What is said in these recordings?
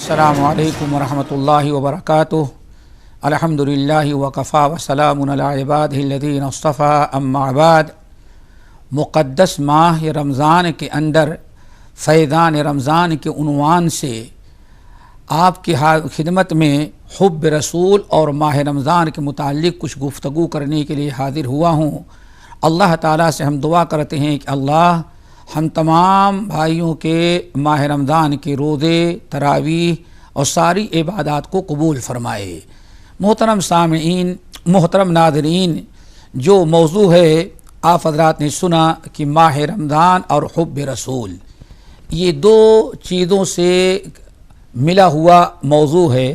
السلام علیکم ورحمۃ اللہ وبرکاتہ۔ الحمدللہ وکفیٰ وسلام علی عبادہ الذین اصطفیٰ، اما بعد۔ مقدس ماہ رمضان کے اندر فیضان رمضان کے عنوان سے آپ کی خدمت میں حب رسول اور ماہ رمضان کے متعلق کچھ گفتگو کرنے کے لیے حاضر ہوا ہوں۔ اللہ تعالیٰ سے ہم دعا کرتے ہیں کہ اللہ ہم تمام بھائیوں کے ماہ رمضان کے روزے، تراویح اور ساری عبادات کو قبول فرمائے۔ محترم سامعین، محترم ناظرین، جو موضوع ہے آپ حضرات نے سنا کہ ماہ رمضان اور حب رسول، یہ دو چیزوں سے ملا ہوا موضوع ہے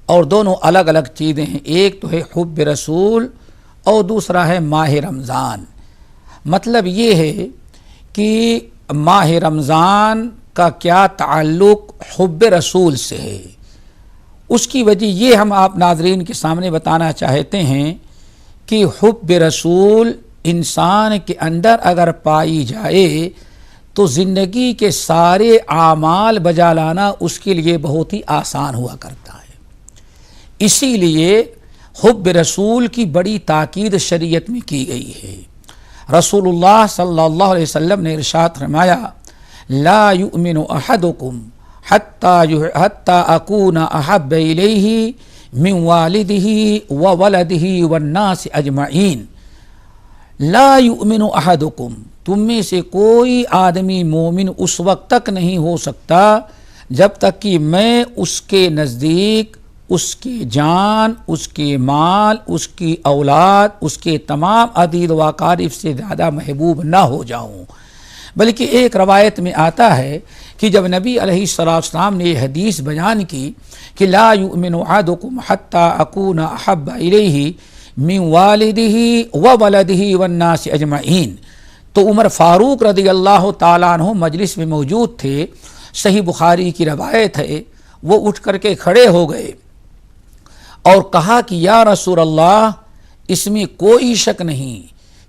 اور دونوں الگ الگ چیزیں ہیں۔ ایک تو ہے حب رسول اور دوسرا ہے ماہ رمضان۔ مطلب یہ ہے کہ ماہ رمضان کا کیا تعلق حب رسول سے ہے، اس کی وجہ یہ ہم آپ ناظرین کے سامنے بتانا چاہتے ہیں کہ حب رسول انسان کے اندر اگر پائی جائے تو زندگی کے سارے اعمال بجا لانا اس کے لیے بہت ہی آسان ہوا کرتا ہے۔ اسی لیے حب رسول کی بڑی تاکید شریعت میں کی گئی ہے۔ رسول اللہ صلی اللہ علیہ وسلم نے ارشاد فرمایا، لا یؤمن احدکم حتی اکون احب الیہ من والدہ وولدہ والناس اجمعین۔ لا یؤمن احدکم، تم میں سے کوئی آدمی مومن اس وقت تک نہیں ہو سکتا جب تک کہ میں اس کے نزدیک اس کی جان، اس کے مال، اس کی اولاد، اس کے تمام عزیز و اقارب سے زیادہ محبوب نہ ہو جاؤں۔ بلکہ ایک روایت میں آتا ہے کہ جب نبی علیہ السلام نے یہ حدیث بیان کی کہ لا یؤمن احدکم حتی اکون احب الیہ من والدہ وولدہ والناس اجمعین، تو عمر فاروق رضی اللہ تعالیٰ عنہ مجلس میں موجود تھے۔ صحیح بخاری کی روایت ہے، وہ اٹھ کر کے کھڑے ہو گئے اور کہا کہ یا رسول اللہ، اس میں کوئی شک نہیں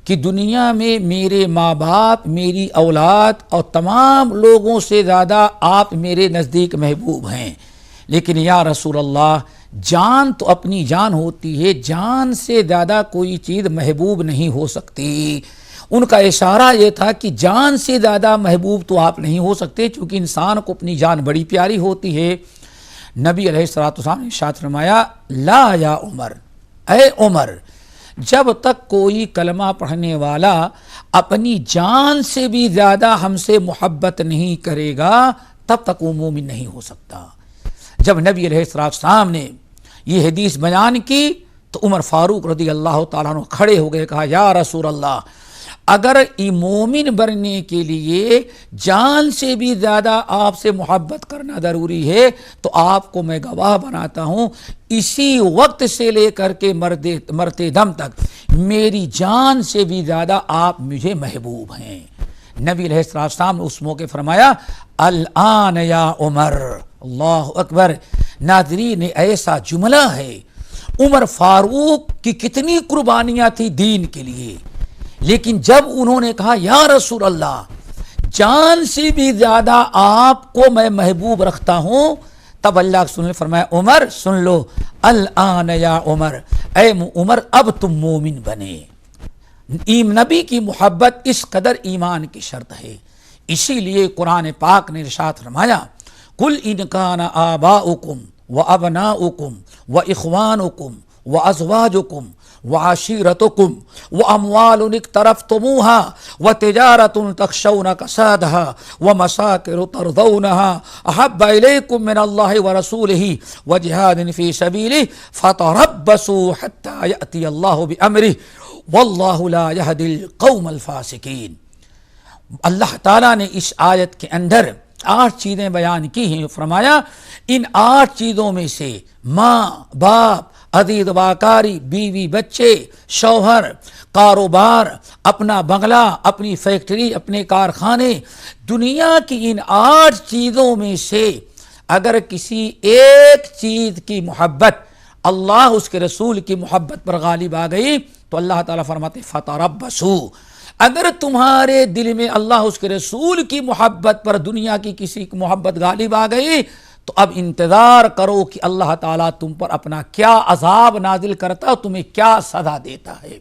کہ دنیا میں میرے ماں باپ، میری اولاد اور تمام لوگوں سے زیادہ آپ میرے نزدیک محبوب ہیں، لیکن یا رسول اللہ، جان تو اپنی جان ہوتی ہے، جان سے زیادہ کوئی چیز محبوب نہیں ہو سکتی۔ ان کا اشارہ یہ تھا کہ جان سے زیادہ محبوب تو آپ نہیں ہو سکتے، چونکہ انسان کو اپنی جان بڑی پیاری ہوتی ہے۔ نبی علیہ السلام نے ارشاد فرمایا، لا یا عمر، اے عمر، جب تک کوئی کلمہ پڑھنے والا اپنی جان سے بھی زیادہ ہم سے محبت نہیں کرے گا تب تک وہ مومن نہیں ہو سکتا۔ جب نبی علیہ السلام نے یہ حدیث بیان کی تو عمر فاروق رضی اللہ تعالیٰ عنہ کھڑے ہو گئے، کہا یا رسول اللہ، اگر مومن بننے کے لیے جان سے بھی زیادہ آپ سے محبت کرنا ضروری ہے تو آپ کو میں گواہ بناتا ہوں، اسی وقت سے لے کر کے مرتے دم تک میری جان سے بھی زیادہ آپ مجھے محبوب ہیں۔ نبی علیہ السلام نے اس موقع فرمایا، الآن یا عمر، اللہ اکبر۔ ناظرین، ایسا جملہ ہے، عمر فاروق کی کتنی قربانیاں تھی دین کے لیے، لیکن جب انہوں نے کہا یا رسول اللہ، جان سے بھی زیادہ آپ کو میں محبوب رکھتا ہوں، تب اللہ کے رسول نے فرمایا، عمر سن لو، الآن یا عمر، اے عمر اب تم مومن بنے۔ نبی کی محبت اس قدر ایمان کی شرط ہے، اسی لیے قرآن پاک نے ارشاد فرمایا، قل ان کان آباؤکم وابناؤکم واخوانکم وازواجکم وعشیرتکم واموال اقترفتموها وتجارۃ تخشون کسادها ومساکن ترضونها احب الیکم من اللہ ورسولہ وجہاد فی سبیلہ فتربصوا حتی یأتی اللہ بامرہ واللہ لا یہدی القوم الفاسقین۔ اللہ تعالیٰ نے اس آیت کے اندر 8 چیزیں بیان کی ہیں، فرمایا ان 8 چیزوں میں سے ماں باپ، عزیز و اقارب، بیوی بچے، شوہر، کاروبار، اپنا بنگلہ، اپنی فیکٹری، اپنے کارخانے، دنیا کی ان 8 چیزوں میں سے اگر کسی ایک چیز کی محبت اللہ اس کے رسول کی محبت پر غالب آ گئی تو اللہ تعالیٰ فرماتے فتربصوا، اگر تمہارے دل میں اللہ اس کے رسول کی محبت پر دنیا کی کسی کی محبت غالب آ گئی تو اب انتظار کرو کہ اللہ تعالیٰ تم پر اپنا کیا عذاب نازل کرتا ہے، تمہیں کیا سزا دیتا ہے۔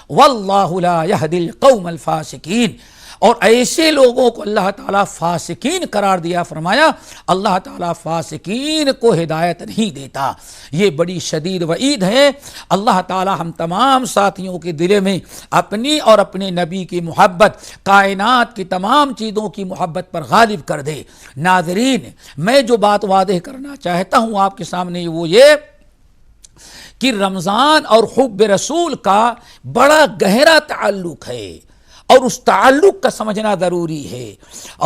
واللہ لا یہدی القوم الفاسقین، اور ایسے لوگوں کو اللہ تعالیٰ فاسقین قرار دیا، فرمایا اللہ تعالیٰ فاسقین کو ہدایت نہیں دیتا۔ یہ بڑی شدید وعید ہے۔ اللہ تعالیٰ ہم تمام ساتھیوں کے دل میں اپنی اور اپنے نبی کی محبت، کائنات کی تمام چیزوں کی محبت پر غالب کر دے۔ ناظرین، میں جو بات واضح کرنا چاہتا ہوں آپ کے سامنے وہ یہ کہ رمضان اور حب رسول کا بڑا گہرا تعلق ہے، اور اس تعلق کا سمجھنا ضروری ہے،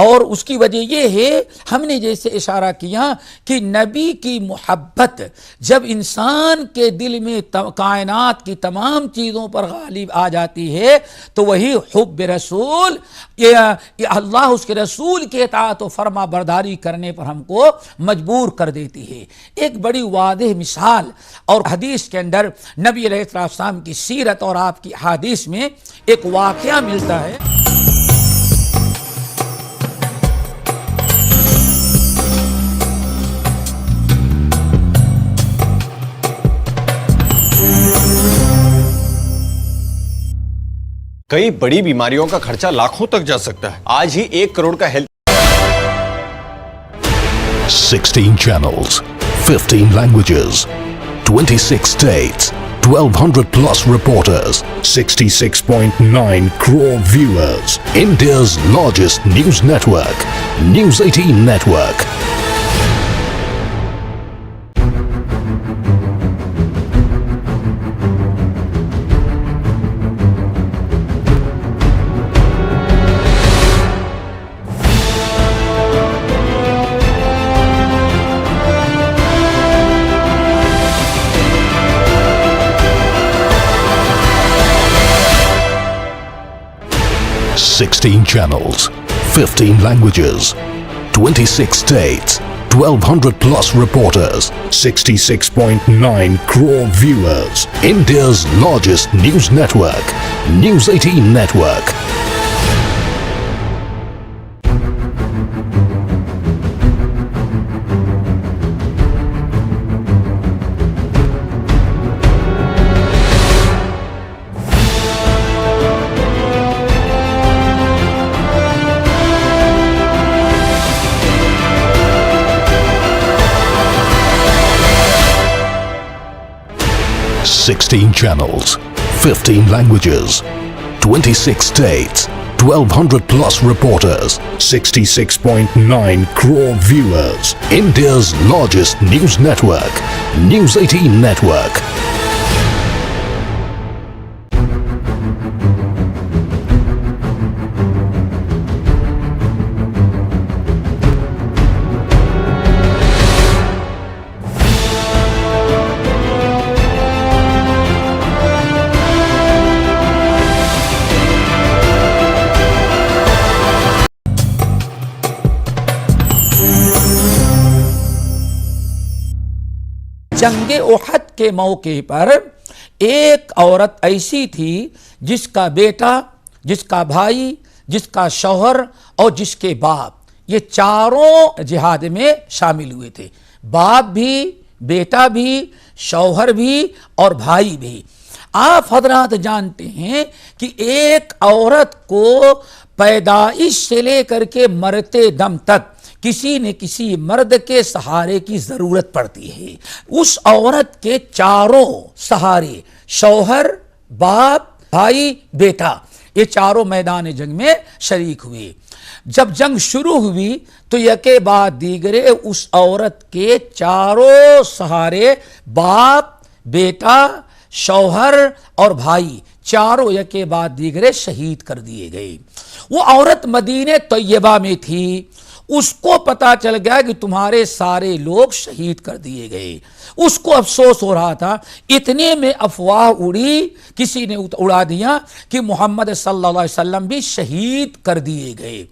اور اس کی وجہ یہ ہے، ہم نے جیسے اشارہ کیا کہ نبی کی محبت جب انسان کے دل میں کائنات کی تمام چیزوں پر غالب آ جاتی ہے تو وہی حب رسول، اللہ اس کے رسول کی اطاعت و فرما برداری کرنے پر ہم کو مجبور کر دیتی ہے۔ ایک بڑی واضح مثال اور حدیث کے اندر نبی علیہ السلام کی سیرت اور آپ کی احادیث میں ایک واقعہ ملتا ہے۔ کئی بڑی بیماریوں کا خرچہ لاکھوں تک جا سکتا ہے۔ آج ہی 1 کروڑ کا health 16 channels, 15 languages, 26 states, 1200 plus reporters, 66.9 crore viewers. India's largest news network, News 18 Network. Sixteen channels, 15 languages, 26 states, 1200 plus reporters, 66.9 crore viewers. India's largest news network, News 18 Network. Sixteen channels, 15 languages, 26 states, 1200 plus reporters, 66.9 crore viewers. India's largest news network, News 18 Network. جنگ احد کے موقع پر ایک عورت ایسی تھی جس کا بیٹا، جس کا بھائی، جس کا شوہر اور جس کے باپ، یہ چاروں جہاد میں شامل ہوئے تھے۔ باپ بھی، بیٹا بھی، شوہر بھی اور بھائی بھی۔ آپ حضرات جانتے ہیں کہ ایک عورت کو پیدائش سے لے کر کے مرتے دم تک کسی نہ کسی مرد کے سہارے کی ضرورت پڑتی ہے۔ اس عورت کے چاروں سہارے، شوہر، باپ، بھائی، بیٹا، یہ چاروں میدان جنگ میں شریک ہوئے۔ جب جنگ شروع ہوئی تو یکے بعد دیگرے اس عورت کے چاروں سہارے، باپ، بیٹا، شوہر اور بھائی، چاروں یکے بعد دیگرے شہید کر دیے گئے۔ وہ عورت مدینہ طیبہ میں تھی، اس کو پتا چل گیا کہ تمہارے سارے لوگ شہید کر دیے گئے۔ اس کو افسوس ہو رہا تھا۔ اتنے میں افواہ اڑی، کسی نے اڑا دیا کہ محمد صلی اللہ علیہ وسلم بھی شہید کر دیے گئے۔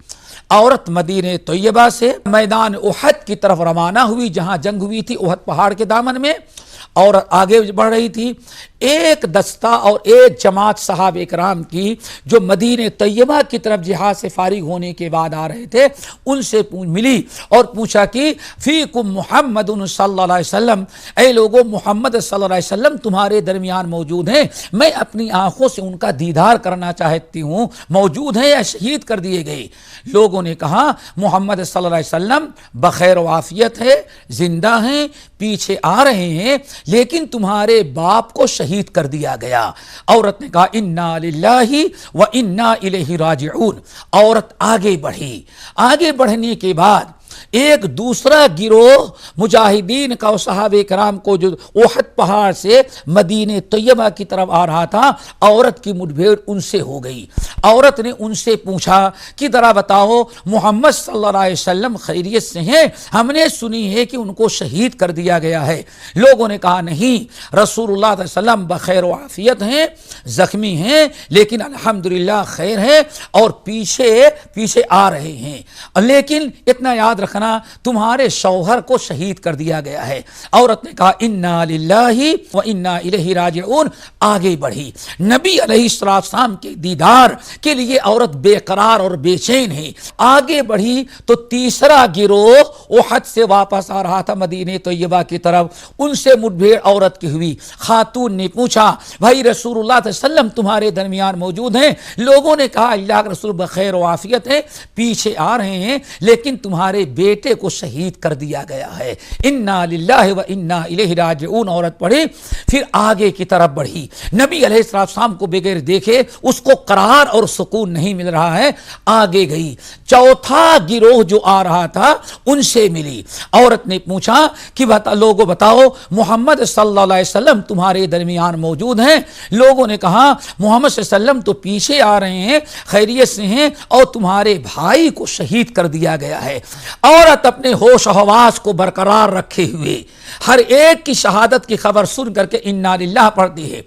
عورت مدینہ طیبہ سے میدان احد کی طرف روانہ ہوئی، جہاں جنگ ہوئی تھی، احد پہاڑ کے دامن میں، اور آگے بڑھ رہی تھی. ایک دستہ اور ایک جماعت صحابہ کرام کی جو مدینہ طیبہ کی طرف جہاد سے فارغ ہونے کے بعد آ رہے تھے, ان سے ملی اور پوچھا کہ فیکم محمد صلی اللہ علیہ وسلم, اے لوگو محمد صلی اللہ علیہ وسلم تمہارے درمیان موجود ہیں, میں اپنی آنکھوں سے ان کا دیدار کرنا چاہتی ہوں, موجود ہیں یا شہید کر دیے گئے؟ لوگوں نے کہا محمد صلی اللہ علیہ وسلم بخیر و عافیت ہے, زندہ ہیں, پیچھے آ رہے ہیں, لیکن تمہارے باپ کو شہید کر دیا گیا. عورت نے کہا انا للہ و انا الیہ راجعون. عورت آگے بڑھی. آگے بڑھنے کے بعد ایک دوسرا گروہ مجاہدین کا, صحابہ کرام کو جو احد پہاڑ سے مدینہ طیبہ کی طرف آ رہا تھا, عورت کی مٹبھیڑ ان سے ہو گئی. عورت نے ان سے پوچھا کہ ذرا بتاؤ محمد صلی اللہ علیہ وسلم خیریت سے ہیں؟ ہم نے سنی ہے کہ ان کو شہید کر دیا گیا ہے. لوگوں نے کہا نہیں, رسول اللہ صلی اللہ علیہ وسلم بخیر و عافیت ہیں, زخمی ہیں, لیکن الحمدللہ خیر ہے اور پیچھے آ رہے ہیں. لیکن اتنا یاد رکھنا تمہارے شوہر کو شہید کر دیا گیا ہے. عورت نے کہا انا للہ و انا الیہ راجعون. آگے بڑھی. نبی علیہ السلام کے دیدار کے لیے عورت بے قرار اور بے چین ہے. آگے بڑھی تو تیسرا گروہ احد سے واپس آ رہا تھا مدینہ طیبہ کی طرف, ان سے مٹبھیڑ عورت کی ہوئی. خاتون نے پوچھا بھائی رسول اللہ صلی اللہ علیہ وسلم تمہارے درمیان موجود ہیں؟ لوگوں نے کہا اللہ کے رسول بخیر و عافیت ہے, پیچھے آ رہے ہیں, لیکن تمہارے بیٹے کو شہید کر دیا گیا ہے. انا للہ و انا الیہ راجعون. عورت پڑھی, پھر آگے کی طرف بڑھی. نبی علیہ السلام کو بغیر دیکھے اس کو قرار اور سکون نہیں مل رہا ہے. آگے گئی. چوتھا گروہ جو آ رہا تھا ان سے ملی. عورت نے پوچھا کہ لوگوں بتاؤ محمد صلی اللہ علیہ وسلم تمہارے درمیان موجود ہیں؟ لوگوں نے کہا محمد صلی اللہ علیہ وسلم تو پیچھے آ رہے ہیں, خیریت سے ہیں, اور تمہارے بھائی کو شہید کر دیا گیا ہے. عورت اپنے ہوش و حواس کو برقرار رکھے ہوئے ہر ایک کی شہادت کی خبر سن کر کے انا للہ پڑھتی ہے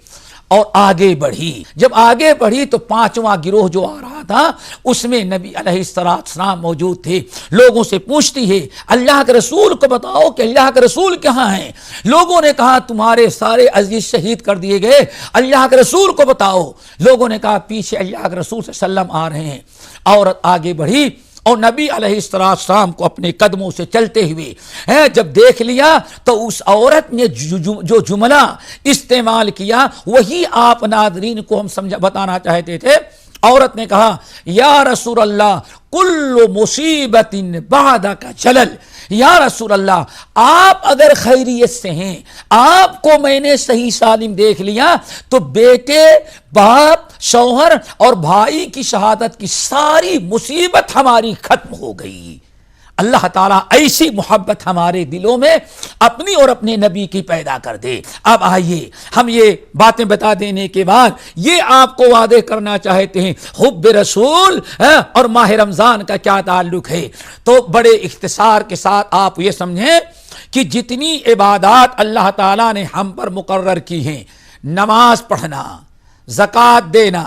اور آگے بڑھی. جب آگے بڑھی تو پانچواں گروہ جو آ رہا تھا اس میں نبی علیہ السلام موجود تھے. لوگوں سے پوچھتی ہے اللہ کے رسول کو بتاؤ کہ اللہ کے رسول کہاں ہیں؟ لوگوں نے کہا تمہارے سارے عزیز شہید کر دیے گئے, اللہ کے رسول کو بتاؤ. لوگوں نے کہا پیچھے اللہ کے رسول صلی اللہ علیہ وسلم آ رہے ہیں. عورت آگے بڑھی اور نبی علیہ السلام کو اپنے قدموں سے چلتے ہوئے جب دیکھ لیا تو اس عورت نے جو جملہ استعمال کیا وہی آپ ناظرین کو ہم بتانا چاہتے تھے. عورت نے کہا یا رسول اللہ کل مصیبت بعدک جلل. یا رسول اللہ آپ اگر خیریت سے ہیں, آپ کو میں نے صحیح سالم دیکھ لیا, تو بیٹے, باپ, شوہر اور بھائی کی شہادت کی ساری مصیبت ہماری ختم ہو گئی. اللہ تعالیٰ ایسی محبت ہمارے دلوں میں اپنی اور اپنے نبی کی پیدا کر دے. اب آئیے ہم یہ باتیں بتا دینے کے بعد یہ آپ کو وعدے کرنا چاہتے ہیں حب رسول اور ماہ رمضان کا کیا تعلق ہے. تو بڑے اختصار کے ساتھ آپ یہ سمجھیں کہ جتنی عبادات اللہ تعالیٰ نے ہم پر مقرر کی ہیں, نماز پڑھنا, زکوٰۃ دینا,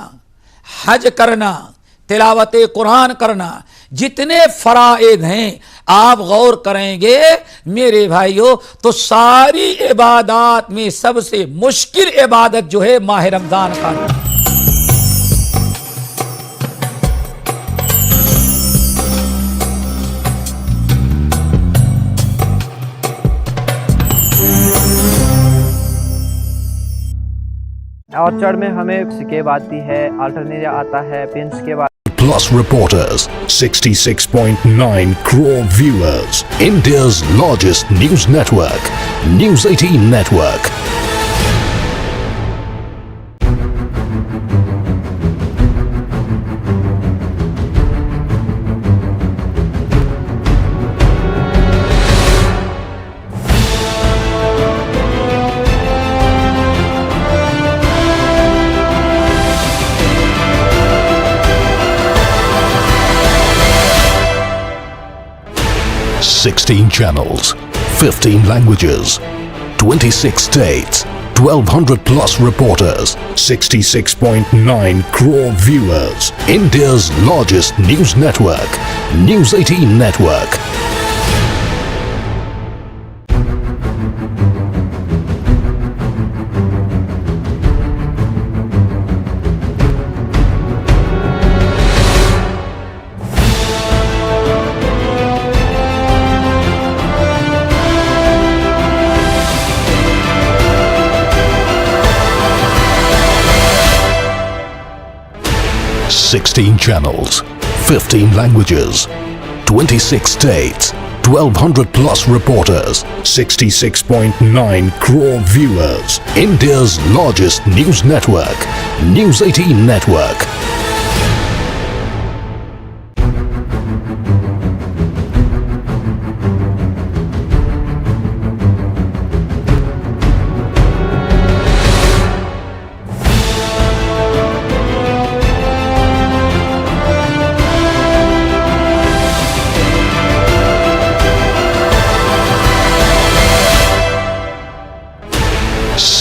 حج کرنا, تلاوت قرآن کرنا, جتنے فرائض ہیں آپ غور کریں گے میرے بھائیوں تو ساری عبادات میں سب سے مشکل عبادت جو ہے ماہ رمضان کا. آرچرڈ میں ہمیں سکیب آتی ہے, آلٹرنیٹ آتا ہے, پنس کے بعد Plus reporters, 66.9 crore viewers, India's largest news network, News 18 Network. Sixteen channels, 15 languages, 26 states, 1200 plus reporters, 66.9 crore viewers, India's largest news network, News 18 Network. 16 channels, 15 languages, 26 states, 1200 plus reporters, 66.9 crore viewers. India's largest news network, News 18 Network.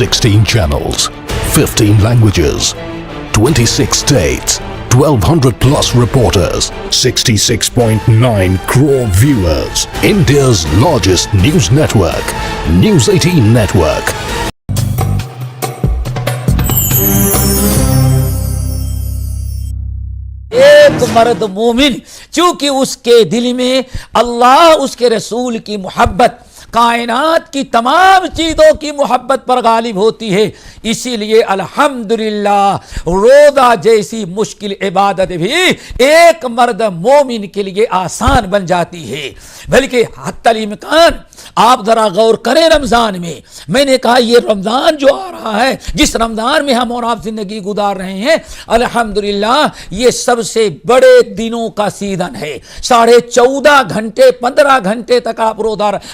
Sixteen channels, 15 languages, 26 states, 1200 plus reporters, 66.9 crore viewers. India's largest news network, News 18 Network. ایک مرد مومن چونکہ اس کے دل میں اللہ اس کے رسول کی محبت کائنات کی تمام چیزوں کی محبت پر غالب ہوتی ہے، اسی لیے الحمدللہ روزہ جیسی مشکل عبادت بھی ایک مرد مومن کے لیے آسان بن جاتی ہے۔ بلکہ حتی الامکان آپ ذرا غور کریں رمضان میں نے کہا یہ رمضان جو آ رہا ہے، جس رمضان میں ہم اور آپ زندگی گزار رہے ہیں، الحمدللہ یہ سب سے بڑے دنوں کا سیزن ہے۔ 14.5 گھنٹے 15 گھنٹے تک آپ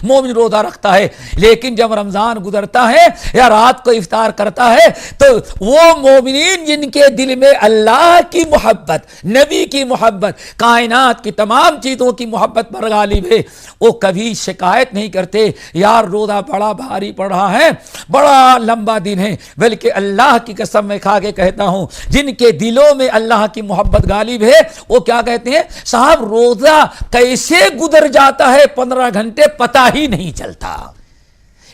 مومن روزہ رکھتا ہے، لیکن جب رمضان گزرتا ہے یا رات کو افطار کرتا ہے تو وہ مومنین جن کے دل میں اللہ کی محبت، نبی کی محبت، کائنات کی تمام چیزوں کی محبت پر غالب ہے، وہ کبھی شکایت نہیں کرتے یار روزہ بڑا بھاری پڑ رہا ہے، بڑا لمبا دن ہے، بلکہ اللہ کی قسم میں کھا کے کہتا ہوں جن کے دلوں میں اللہ کی محبت غالب ہے وہ کیا کہتے ہیں، صاحب روزہ کیسے گزر جاتا ہے 15 گھنٹے پتہ ہی نہیں چلتا۔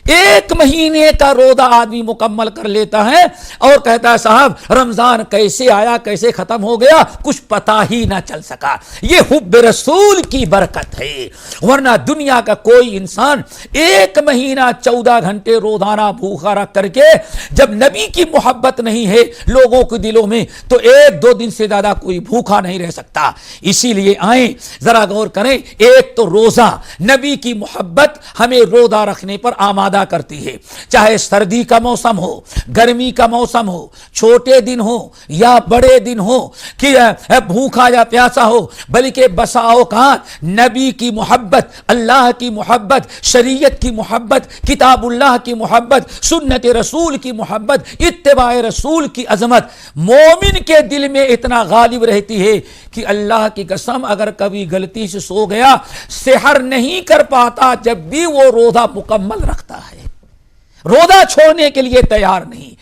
ایک مہینے کا روزہ آدمی مکمل کر لیتا ہے اور کہتا ہے صاحب رمضان کیسے آیا کیسے ختم ہو گیا کچھ پتہ ہی نہ چل سکا۔ یہ حب رسول کی برکت ہے، ورنہ دنیا کا کوئی انسان ایک مہینہ 14 گھنٹے روزانہ بھوکا رکھ کر کے جب نبی کی محبت نہیں ہے لوگوں کے دلوں میں تو 1-2 دن سے زیادہ کوئی بھوکا نہیں رہ سکتا۔ اسی لیے آئیں ذرا غور کریں، ایک تو روزہ نبی کی محبت ہمیں روزہ رکھنے پر آمادہ کرتی ہے، چاہے سردی کا موسم ہو، گرمی کا موسم ہو، چھوٹے دن ہو یا بڑے دن ہو، کہ بھوکا یا پیاسا ہو، بلکہ بسا اوقات نبی کی محبت، اللہ کی محبت، شریعت کی محبت، کتاب اللہ کی محبت، سنت رسول کی محبت، اتباع رسول کی عظمت مومن کے دل میں اتنا غالب رہتی ہے کہ اللہ کی قسم اگر کبھی غلطی سے سو گیا سحر نہیں کر پاتا جب بھی وہ روزہ مکمل رکھتا ہے، روزہ چھوڑنے کے لیے تیار نہیں۔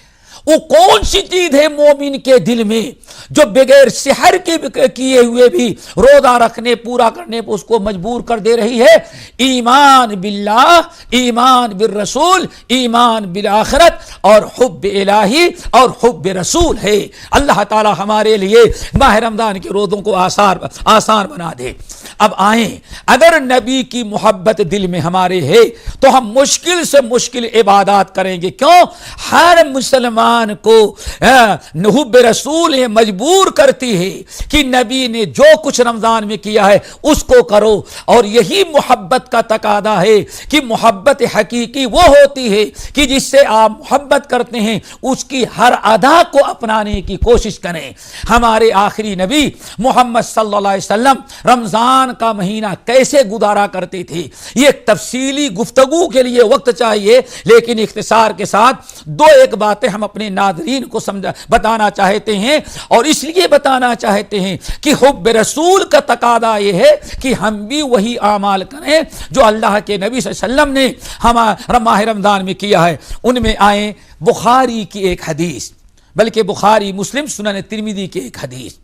وہ کون سی چیز ہے مومن کے دل میں جو بغیر سحر کے کیے ہوئے بھی روزہ رکھنے پورا کرنے پر اس کو مجبور کر دے رہی ہے؟ ایمان باللہ، ایمان بالرسول، ایمان بالآخرت اور حب الہی اور حب رسول ہے۔ اللہ تعالی ہمارے لیے ماہ رمضان کے روزوں کو آسان بنا دے۔ اب آئیں، اگر نبی کی محبت دل میں ہمارے ہے تو ہم مشکل سے مشکل عبادات کریں گے۔ کیوں؟ ہر مسلمان کو حب رسول مجبور کرتی ہے کہ نبی نے جو کچھ رمضان میں کیا ہے اس کو کرو، اور یہی محبت کا تقاضا ہے کہ محبت حقیقی وہ ہوتی ہے کہ جس سے آپ محبت کرتے ہیں اس کی ہر ادا کو اپنانے کی کوشش کریں۔ ہمارے آخری نبی محمد صلی اللہ علیہ وسلم رمضان کا مہینہ کیسے گزارا کرتے تھے یہ ایک تفصیلی گفتگو کے لیے وقت چاہیے، لیکن اختصار کے ساتھ 2 باتیں ہم اپنے ناظرین کو بتانا چاہتے ہیں، اور اس لیے بتانا چاہتے ہیں کہ حب رسول کا تقاضا یہ ہے کہ ہم بھی وہی اعمال کریں جو اللہ کے نبی صلی اللہ علیہ وسلم نے ہمارے ماہ رمضان میں کیا ہے۔ ان میں آئیں بخاری کی ایک حدیث، بلکہ بخاری مسلم سنن ترمذی کی ایک حدیث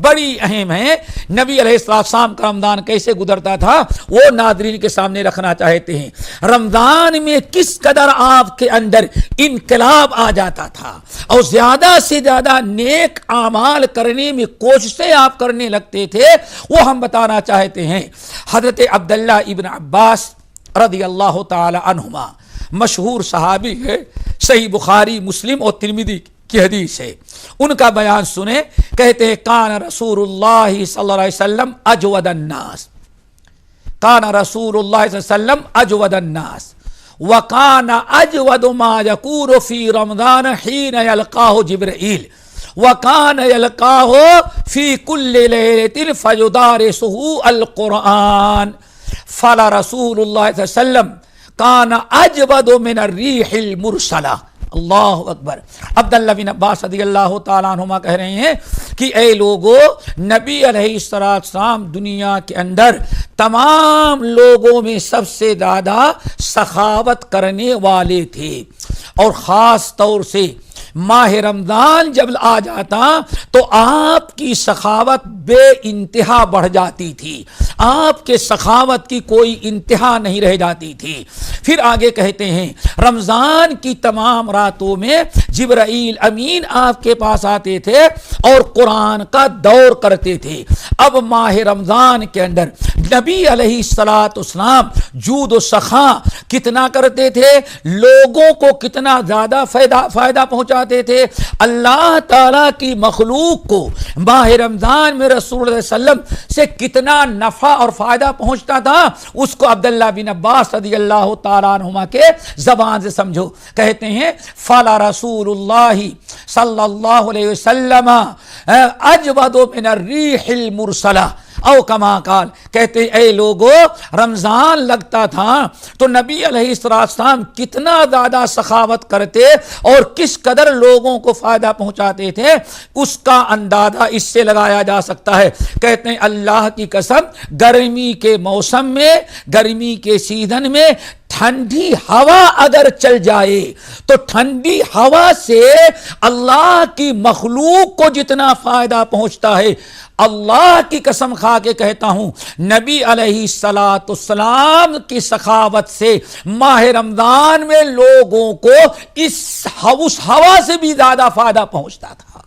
بڑی اہم ہے۔ نبی علیہ السلام کا رمضان کیسے گزرتا تھا وہ ناظرین کے سامنے رکھنا چاہتے ہیں۔ رمضان میں کس قدر آپ کے اندر انقلاب آ جاتا تھا اور زیادہ سے زیادہ نیک اعمال کرنے میں کوششیں آپ کرنے لگتے تھے، وہ ہم بتانا چاہتے ہیں۔ حضرت عبداللہ ابن عباس رضی اللہ تعالی عنہما مشہور صحابی ہے، صحیح بخاری مسلم اور ترمذی کی حدیث ہے، ان کا بیان سنیں. کہتے ہیں کان رسول اللہ صلی اللہ علیہ وسلم اجود الناس، کان رسول اللہ صلی اللہ علیہ وسلم اجود الناس وکان اجود ما یکون فی رمضان حین یلقاہ جبرائیل وکان یلقاہ فی کل لیلۃ فیدارسہ القرآن فلا رسول اللہ صلی اللہ علیہ وسلم کان اجود من الریح المرسلہ. اللہ اکبر. عبداللہ بن عباس رضی اللہ تعالیٰ عنہما کہہ رہے ہیں کہ اے لوگو، نبی علیہ السلام دنیا کے اندر تمام لوگوں میں سب سے زیادہ سخاوت کرنے والے تھے، اور خاص طور سے ماہ رمضان جب آ جاتا تو آپ کی سخاوت بے انتہا بڑھ جاتی تھی، آپ کے سخاوت کی کوئی انتہا نہیں رہ جاتی تھی. پھر آگے کہتے ہیں رمضان کی تمام راتوں میں جبرائیل امین آپ کے پاس آتے تھے اور قرآن کا دور کرتے تھے. اب ماہ رمضان کے اندر نبی علیہ السلام جود و سخا کتنا کرتے تھے، لوگوں کو کتنا زیادہ فائدہ پہنچاتے تھے. اللہ تعالیٰ کی مخلوق کو ماہ رمضان میں رسول اللہ صلی اللہ علیہ وسلم سے کتنا نفع اور فائدہ پہنچتا تھا، اس کو عبداللہ بن عباس رضی اللہ تعالیٰ عنہما کے زبان سے سمجھو. کہتے ہیں فلا رسول اللہ صلی اللہ علیہ وسلم اجود من الریح المرسلہ او کما قال. کہتے اے لوگو، رمضان لگتا تھا تو نبی علیہ السلام کتنا زیادہ سخاوت کرتے اور کس قدر لوگوں کو فائدہ پہنچاتے تھے، اس کا اندازہ اس سے لگایا جا سکتا ہے. کہتے ہیں اللہ کی قسم، گرمی کے موسم میں، گرمی کے سیزن میں ٹھنڈی ہوا اگر چل جائے تو ٹھنڈی ہوا سے اللہ کی مخلوق کو جتنا فائدہ پہنچتا ہے، اللہ کی قسم کھا کے کہتا ہوں، نبی علیہ السلام کی سخاوت سے ماہ رمضان میں لوگوں کو اس ہوا سے بھی زیادہ فائدہ پہنچتا تھا.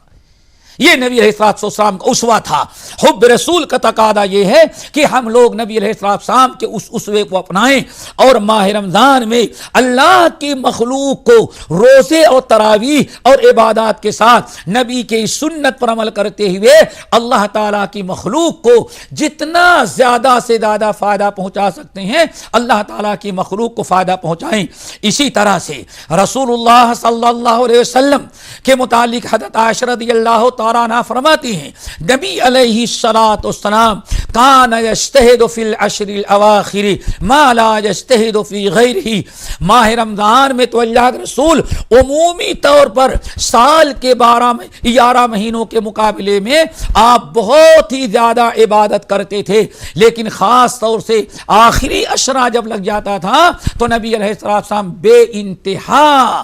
یہ نبی علیہ السلام کا اسوہ تھا. حب رسول کا تقاضا یہ ہے کہ ہم لوگ نبی علیہ السلام کے اس اسوے کو اپنائیں اور ماہ رمضان میں اللہ کی مخلوق کو روزے اور تراویح اور عبادات کے ساتھ نبی کی سنت پر عمل کرتے ہوئے اللہ تعالیٰ کی مخلوق کو جتنا زیادہ سے زیادہ فائدہ پہنچا سکتے ہیں، اللہ تعالیٰ کی مخلوق کو فائدہ پہنچائیں. اسی طرح سے رسول اللہ صلی اللہ علیہ وسلم کے متعلق حضرت عائشہ رضی اللہ تعالیٰ عنہ فرماتی ہیں، نبی علیہ السلام کان یجتہد فی العشر الاواخر ما لا یجتہد فی غیرہ. ماہ رمضان میں تو اللہ کے رسول عمومی طور پر سال کے 11 مہینوں کے مقابلے میں آپ بہت ہی زیادہ عبادت کرتے تھے، لیکن خاص طور سے آخری عشرہ جب لگ جاتا تھا تو نبی علیہ السلام بے انتہا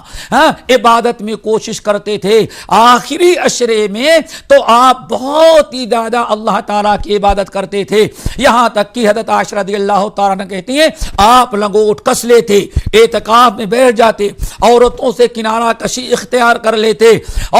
عبادت میں کوشش کرتے تھے. آخری عشرے میں تو آپ بہت ہی زیادہ اللہ تعالیٰ کی عبادت کرتے تھے، یہاں تک کہ حضرت عائشہ رضی اللہ تعالیٰ عنہ کہتی ہیں آپ لنگوٹ کس لیتے، اعتکاف میں بیٹھ جاتے، عورتوں سے کنارہ کشی اختیار کر لیتے،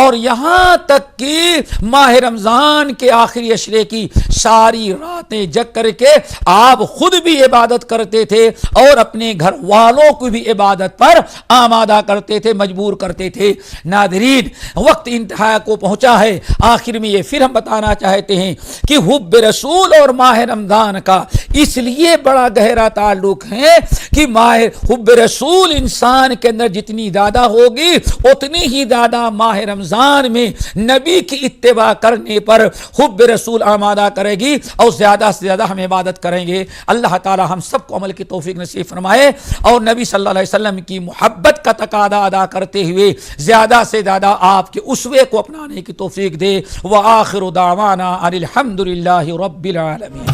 اور یہاں تک کہ ماہ رمضان کے آخری عشرے کی ساری راتیں جگ کر کے آپ خود بھی عبادت کرتے تھے اور اپنے گھر والوں کو بھی عبادت پر آمادہ کرتے تھے، مجبور کرتے تھے. ناظرین، وقت انتہا کو پہنچا ہے. آخر میں یہ پھر ہم بتانا چاہتے ہیں کہ حب رسول اور ماہ رمضان کا اس لیے بڑا گہرا تعلق ہے کہ ماہ حب رسول انسان کے اندر جتنی زیادہ ہوگی اتنی ہی زیادہ ماہ رمضان میں نبی کی اتباع کرنے پر حب رسول آمادہ کرے گی اور زیادہ سے زیادہ ہم عبادت کریں گے. اللہ تعالی ہم سب کو عمل کی توفیق نصیب فرمائے اور نبی صلی اللہ علیہ وسلم کی محبت کا تقاضا ادا کرتے ہوئے زیادہ سے زیادہ آپ کے اسوے کو اپنانے کی توفیق دے. وآخر دعوانا ان الحمد للہ رب العالمین.